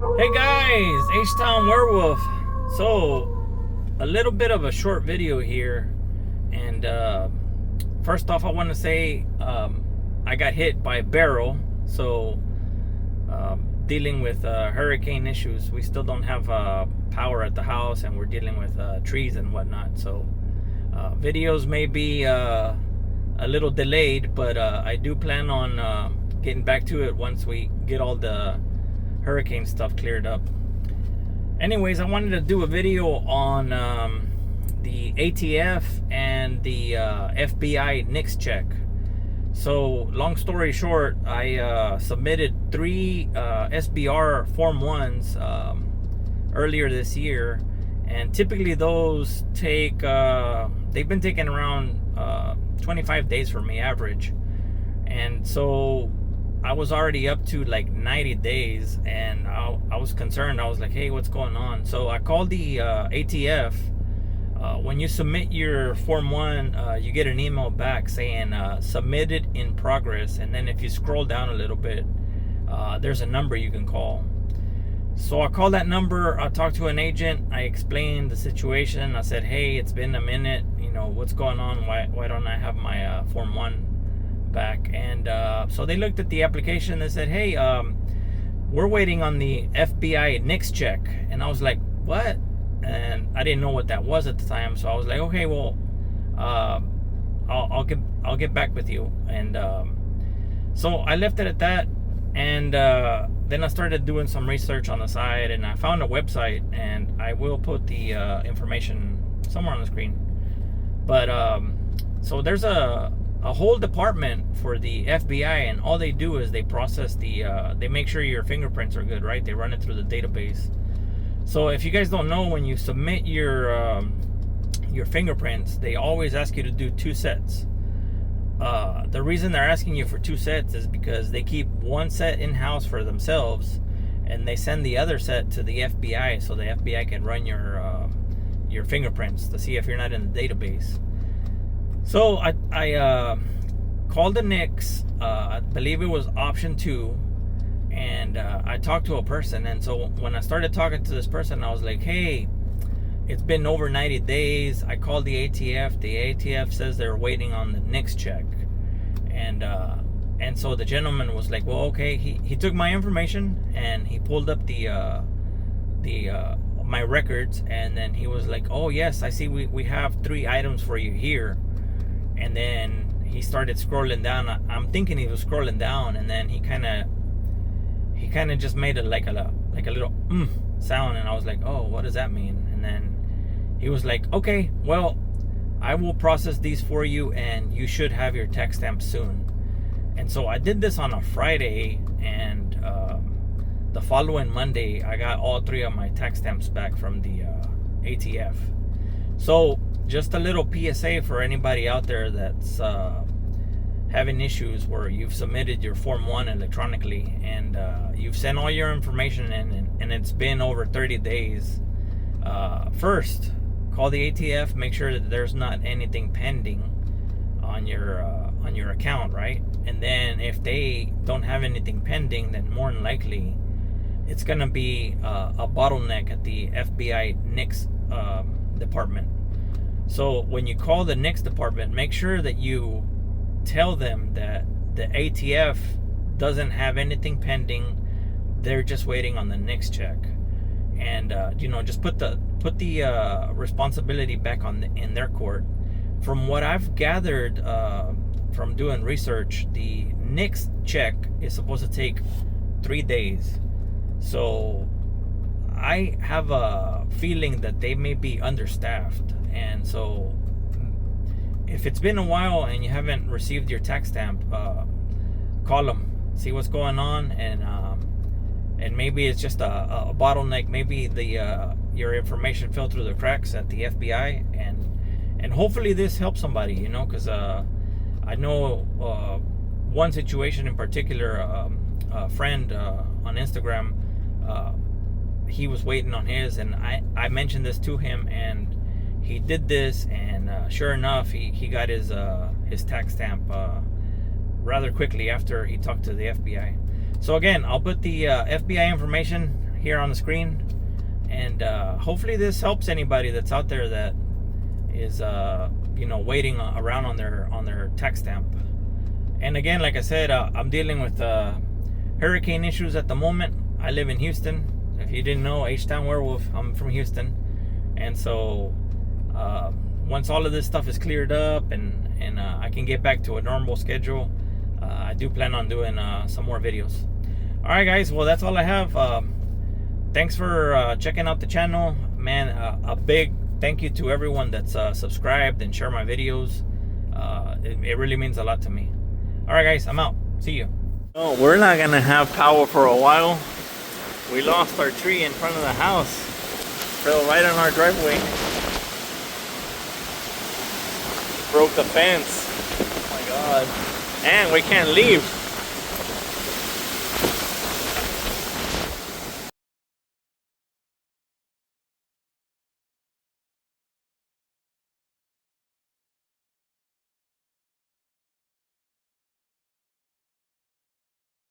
Hey guys, H-Town Werewolf. So, a little bit of a short video here. And first off, I want to say I got hit by a barrel. So, dealing with hurricane issues. We still don't have power at the house, and we're dealing with trees and whatnot. So, videos may be a little delayed, but I do plan on getting back to it once we get all the hurricane stuff cleared up. Anyways, I wanted to do a video on the ATF and the FBI NICS check. So, long story short, I submitted 3 SBR Form 1s earlier this year, and typically those take, they've been taking around 25 days for me average. And so I was already up to like 90 days, and I was concerned. I was like, hey, what's going on? So I called the ATF. When you submit your Form 1, you get an email back saying submitted in progress. And then if you scroll down a little bit, there's a number you can call. So I called that number. I talked to an agent. I explained the situation. I said, hey, it's been a minute. You know, what's going on? Why don't I have my Form 1 back? And so they looked at the application. They said, hey, we're waiting on the FBI NICS check. And I was like, what? And I didn't know what that was at the time. So I was like, okay, well, I'll get back with you. And so I left it at that. And then I started doing some research on the side, and I found a website, and I will put the information somewhere on the screen. But so there's a whole department for the FBI, and all they do is they process they make sure your fingerprints are good, right? They run it through the database. So if you guys don't know, when you submit your fingerprints, they always ask you to do 2 sets. The reason they're asking you for 2 sets is because they keep 1 set in-house for themselves, and they send the other set to the FBI, so the FBI can run your fingerprints to see if you're not in the database. So I called the NICS. I believe it was option 2, and I talked to a person. And so when I started talking to this person, I was like, hey, it's been over 90 days. I called the ATF. The ATF says they're waiting on the NICS check. And so the gentleman was like, well, okay. He took my information, and he pulled up my records, and then he was like, oh yes, I see we have 3 items for you here. And then he started scrolling down. I'm thinking he was scrolling down, and then he kind of just made it like a little sound, and I was like, oh, what does that mean? And then he was like, okay, well, I will process these for you, and you should have your tax stamp soon. And so I did this on a Friday, and the following Monday, I got all 3 of my tax stamps back from the ATF. So just a little PSA for anybody out there that's having issues where you've submitted your Form 1 electronically, and you've sent all your information in, and it's been over 30 days. First, call the ATF, make sure that there's not anything pending on your account, right? And then if they don't have anything pending, then more than likely it's gonna be a bottleneck at the FBI NICS department. So when you call the NICS department, make sure that you tell them that the ATF doesn't have anything pending. They're just waiting on the NICS check. And just put the responsibility back in their court. From what I've gathered from doing research, the NICS check is supposed to take 3 days. So I have a feeling that they may be understaffed. And so if it's been a while and you haven't received your tax stamp, call them, see what's going on, and maybe it's just a bottleneck. Maybe your information fell through the cracks at the FBI, and hopefully this helps somebody, because I know one situation in particular. A friend on Instagram, he was waiting on his, and I mentioned this to him, and he did this, and sure enough, he got his tax stamp rather quickly after he talked to the FBI. So again, I'll put the FBI information here on the screen. And hopefully this helps anybody that's out there that is waiting around on their tax stamp. And again, like I said, I'm dealing with hurricane issues at the moment. I live in Houston. If you didn't know, H-Town Werewolf, I'm from Houston. And so once all of this stuff is cleared up and I can get back to a normal schedule, I do plan on doing some more videos. All right, guys. Well, that's all I have. Thanks for checking out the channel, man. A big thank you to everyone that's subscribed and share my videos. It really means a lot to me. All right, guys, I'm out. See you. No, we're not gonna have power for a while. We lost our tree in front of the house. Fell right on our driveway. Broke the fence. Oh my God. And we can't leave.